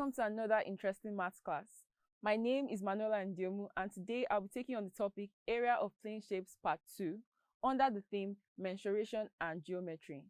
welcome to another interesting maths class. My name is Manuela Ndiomu, and today I'll be taking on the topic Area of Plane Shapes Part 2 under the theme Mensuration and Geometry.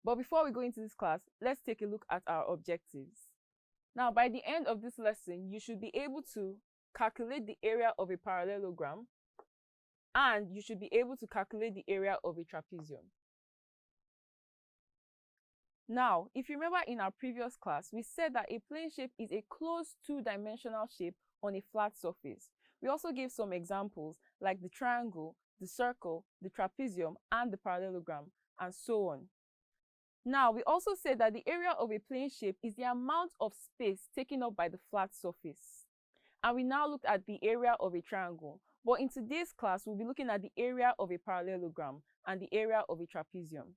But before we go into this class, let's take a look at our objectives. Now, by the end of this lesson, you should be able to calculate the area of a parallelogram, and you should be able to calculate the area of a trapezium. Now, if you remember in our previous class, we said that a plane shape is a closed two-dimensional shape on a flat surface. We also gave some examples like the triangle, the circle, the trapezium, and the parallelogram, and so on. Now, we also said that the area of a plane shape is the amount of space taken up by the flat surface. And we now looked at the area of a triangle. But in today's class, we'll be looking at the area of a parallelogram and the area of a trapezium.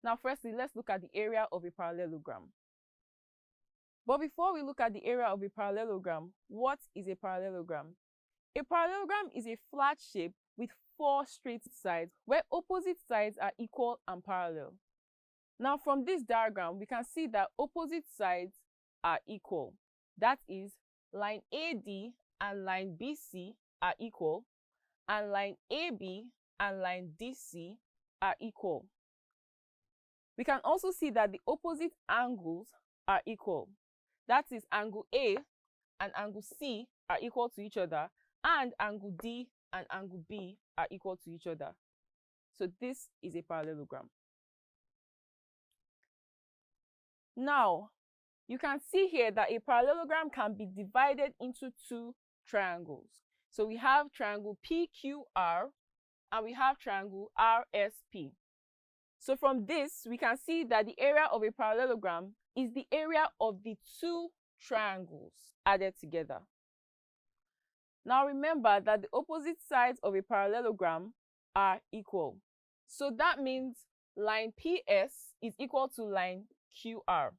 Now, firstly, let's look at the area of a parallelogram. But before we look at the area of a parallelogram, what is a parallelogram? A parallelogram is a flat shape with four straight sides where opposite sides are equal and parallel. Now, from this diagram, we can see that opposite sides are equal. That is, line AD and line BC are equal, and line AB and line DC are equal. We can also see that the opposite angles are equal. That is, angle A and angle C are equal to each other, and angle D and angle B are equal to each other. So this is a parallelogram. Now, you can see here that a parallelogram can be divided into two triangles. So we have triangle PQR and we have triangle RSP. So from this, we can see that the area of a parallelogram is the area of the two triangles added together. Now remember that the opposite sides of a parallelogram are equal. So that means line PS is equal to line QR.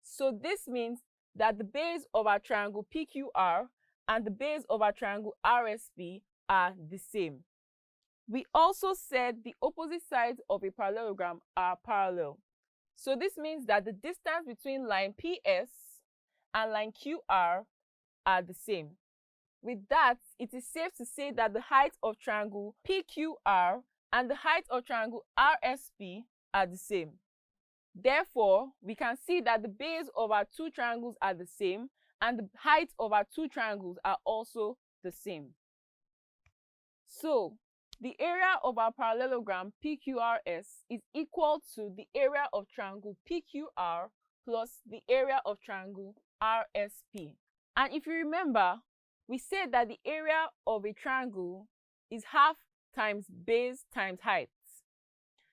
So this means that the base of our triangle PQR and the base of our triangle RSP are the same. We also said the opposite sides of a parallelogram are parallel. So this means that the distance between line PS and line QR are the same. With that, it is safe to say that the height of triangle PQR and the height of triangle RSP are the same. Therefore, we can see that the base of our two triangles are the same and the height of our two triangles are also the same. So, the area of our parallelogram PQRS is equal to the area of triangle PQR plus the area of triangle RSP. And if you remember, we said that the area of a triangle is half times base times height.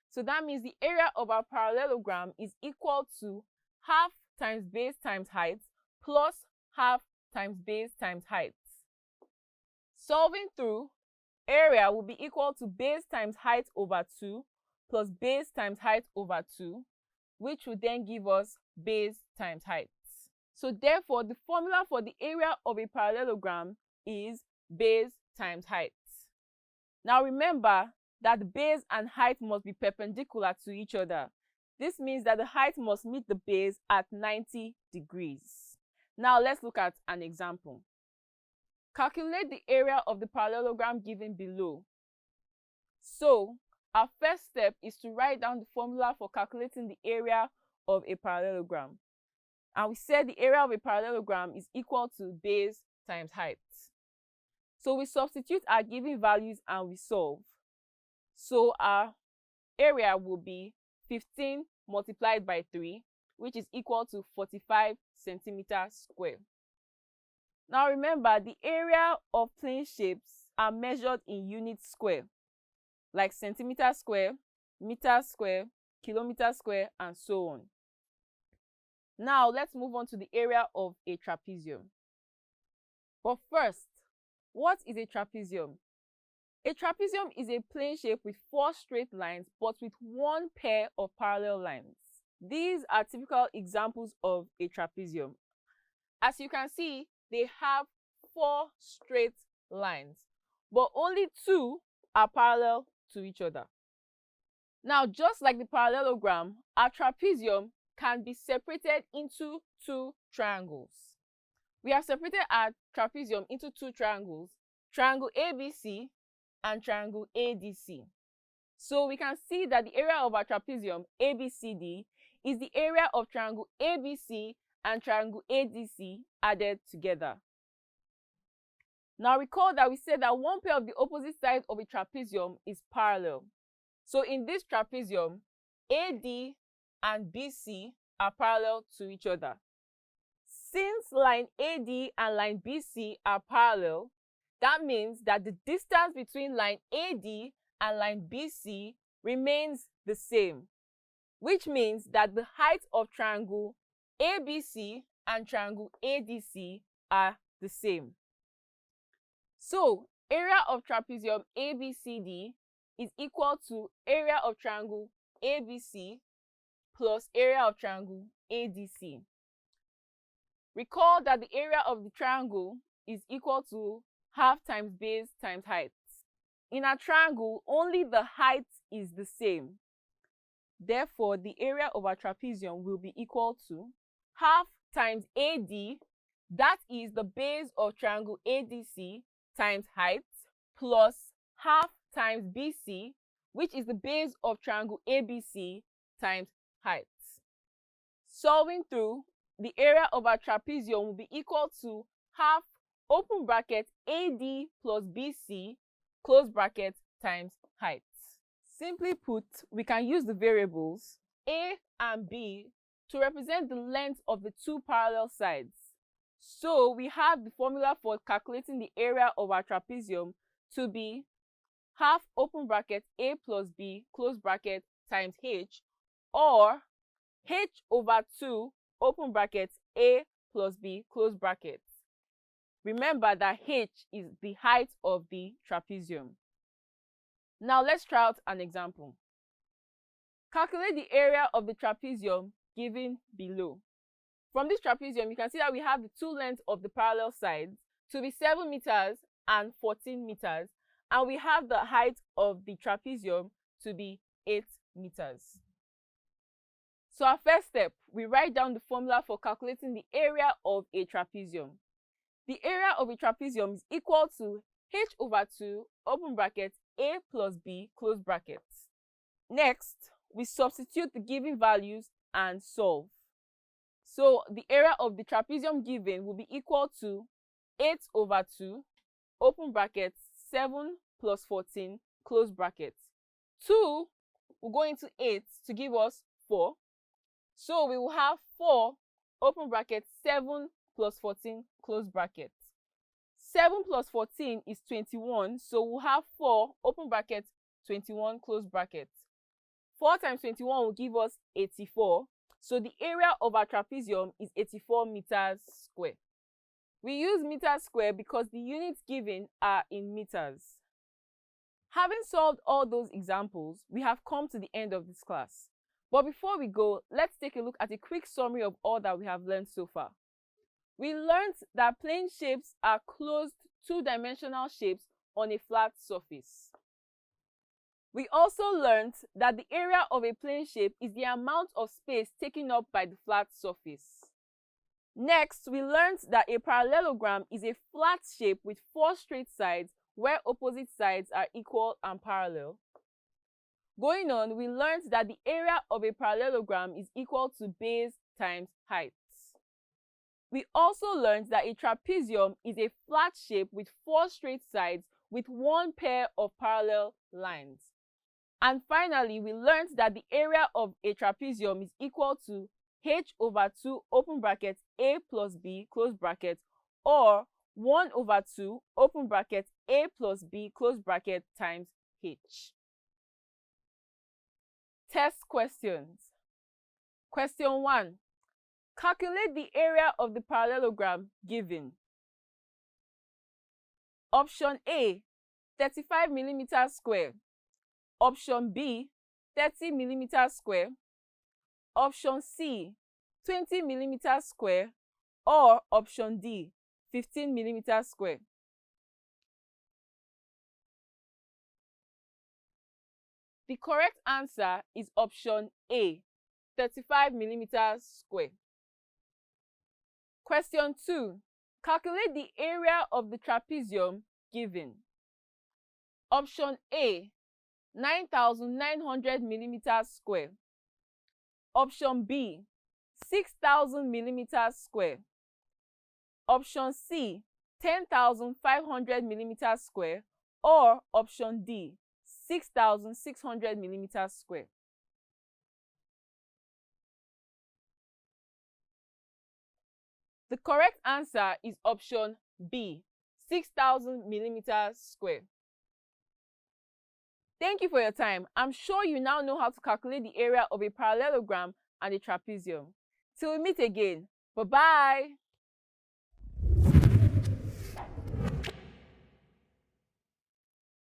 So that means the area of our parallelogram is equal to half times base times height plus half times base times height. Solving through, area will be equal to base times height over 2 plus base times height over 2, which will then give us base times height. So therefore, the formula for the area of a parallelogram is base times height. Now remember that the base and height must be perpendicular to each other. This means that the height must meet the base at 90 degrees. Now let's look at an example. Calculate the area of the parallelogram given below. So, our first step is to write down the formula for calculating the area of a parallelogram. And we said the area of a parallelogram is equal to base times height. So we substitute our given values and we solve. So our area will be 15 multiplied by 3, which is equal to 45 centimeters square. Now remember, the area of plane shapes are measured in units square, like centimeter square, meter square, kilometer square, and so on. Now let's move on to the area of a trapezium. But first, what is a trapezium? A trapezium is a plane shape with four straight lines but with one pair of parallel lines. These are typical examples of a trapezium. As you can see, they have four straight lines, but only two are parallel to each other. Now, just like the parallelogram, our trapezium can be separated into two triangles. We have separated our trapezium into two triangles, triangle ABC and triangle ADC. So we can see that the area of our trapezium ABCD is the area of triangle ABC and triangle ADC added together. Now recall that we said that one pair of the opposite sides of a trapezium is parallel. So in this trapezium, AD and BC are parallel to each other. Since line AD and line BC are parallel, that means that the distance between line AD and line BC remains the same, which means that the height of triangle ABC and triangle ADC are the same. So, area of trapezium ABCD is equal to area of triangle ABC plus area of triangle ADC. Recall that the area of the triangle is equal to half times base times height. In a triangle, only the height is the same. Therefore, the area of our trapezium will be equal to half times AD, that is the base of triangle ADC, times height, plus half times BC, which is the base of triangle ABC, times height. Solving through, the area of our trapezium will be equal to half open bracket AD plus BC close bracket times height. Simply put, we can use the variables A and B to represent the length of the two parallel sides. So we have the formula for calculating the area of our trapezium to be half open bracket A plus B close bracket times H, or H over 2 open bracket A plus B close bracket. Remember that H is the height of the trapezium. Now let's try out an example. Calculate the area of the trapezium given below. From this trapezium, you can see that we have the two lengths of the parallel sides to be 7 meters and 14 meters, and we have the height of the trapezium to be 8 meters. So our first step, we write down the formula for calculating the area of a trapezium. The area of a trapezium is equal to H over 2 open bracket A plus B close bracket. Next, we substitute the given values and solve. So the area of the trapezium given will be equal to 8 over 2 open bracket 7 plus 14 close bracket. 2 will go into 8 to give us 4. So we will have 4 open bracket 7 plus 14 close bracket. 7 plus 14 is 21, so we'll have 4 open bracket 21 close bracket. 4 times 21 will give us 84. So the area of our trapezium is 84 meters square. We use meters square because the units given are in meters. Having solved all those examples, we have come to the end of this class. But before we go, let's take a look at a quick summary of all that we have learned so far. We learned that plane shapes are closed two-dimensional shapes on a flat surface. We also learned that the area of a plane shape is the amount of space taken up by the flat surface. Next, we learned that a parallelogram is a flat shape with 4 straight sides where opposite sides are equal and parallel. Going on, we learned that the area of a parallelogram is equal to base times height. We also learned that a trapezium is a flat shape with 4 straight sides with 1 pair of parallel lines. And finally, we learned that the area of a trapezium is equal to H over 2 open bracket A plus B close bracket, or 1 over 2 open bracket A plus B close bracket times H. Test questions. Question 1. Calculate the area of the parallelogram given. Option A, 35 millimeters square. Option B, 30 millimeters square. Option C, 20 millimeters square. Or option D, 15 millimeters square. The correct answer is option A, 35 millimeters square. Question 2. Calculate the area of the trapezium given. Option A, 9,900 millimeters square. Option B, 6,000 millimeters square. Option C, 10,500 millimeters square, or option D, 6,600 millimeters square. The correct answer is option B, 6,000 millimeters square. Thank you for your time. I'm sure you now know how to calculate the area of a parallelogram and a trapezium. Till we meet again, bye-bye.